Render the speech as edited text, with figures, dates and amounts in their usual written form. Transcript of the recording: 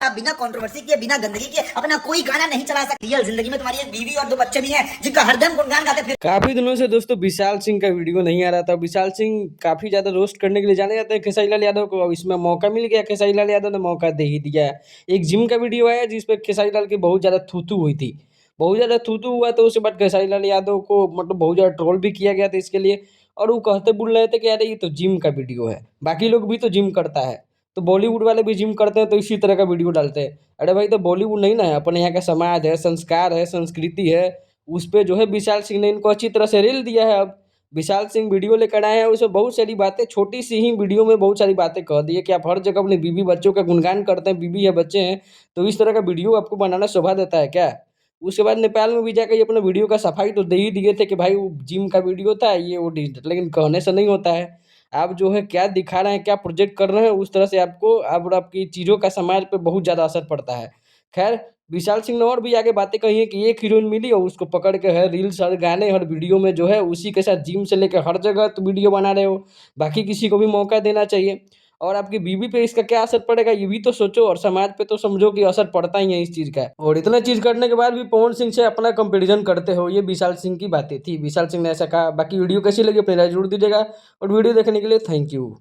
आप बिना कंट्रोवर्सी के, बिना गंदगी के अपना कोई गाना नहीं चला सकते। रियल जिंदगी में तुम्हारी एक बीवी और 2 बच्चे भी हैं जिनका हरदम गुणगान गाते फिर। काफी दिनों से दोस्तों विशाल सिंह का वीडियो नहीं आ रहा था। विशाल सिंह काफी ज्यादा रोस्ट करने के लिए जाने जाते हैं खेसारी लाल यादव को। अब इसमें मौका मिल गया, खेसारी लाल यादव ने मौका दे ही दिया है। एक जिम का वीडियो आया जिसपे खेसारी लाल की बहुत ज्यादा थूथू हुई थी, बहुत ज्यादा थूथू हुआ। तो उसके बाद खेसारी लाल यादव को मतलब बहुत ज्यादा ट्रोल भी किया गया था इसके लिए। और वो कहते बोल रहे थे कि अरे ये तो जिम का वीडियो है, बाकी लोग भी तो जिम करता है, तो बॉलीवुड वाले भी जिम करते हैं तो इसी तरह का वीडियो डालते हैं। अरे भाई, तो बॉलीवुड नहीं ना है, अपने यहाँ का समाज है, संस्कार है, संस्कृति है, उस पे जो है विशाल सिंह ने इनको अच्छी तरह से रील दिया है। अब विशाल सिंह वीडियो लेकर आए हैं, उसमें बहुत सारी बातें, छोटी सी ही वीडियो में बहुत सारी बातें कह दी है कि आप हर जगह अपनी बीवी बच्चों का गुणगान करते हैं, बीवी है बच्चे हैं, तो इस तरह का वीडियो आपको बनाना शोभा देता है क्या? उसके बाद नेपाल में भी जाकर ये अपने वीडियो का सफाई तो दे ही दिए थे कि भाई वो जिम का वीडियो था, ये वो डिजिटल, लेकिन कहने से नहीं होता है। आप जो है क्या दिखा रहे हैं, क्या प्रोजेक्ट कर रहे हैं, उस तरह से आपको अब आपकी चीज़ों का समाज पे बहुत ज़्यादा असर पड़ता है। खैर, विशाल सिंह ने और भी आगे बातें कही है कि एक हीरोइन मिली और उसको पकड़ के हर रील्स, हर गाने, हर वीडियो में जो है उसी के साथ जिम से लेकर हर जगह तो वीडियो बना रहे हो। बाकी किसी को भी मौका देना चाहिए। और आपकी बीवी पे इसका क्या असर पड़ेगा ये भी तो सोचो, और समाज पे तो समझो कि असर पड़ता ही है इस चीज़ का। और इतना चीज़ करने के बाद भी पवन सिंह से अपना कंपैरिजन करते हो, ये विशाल सिंह की बातें थी। विशाल सिंह ने ऐसा कहा। बाकी वीडियो कैसी लगी अपनी राय जरूर दीजिएगा, और वीडियो देखने के लिए थैंक यू।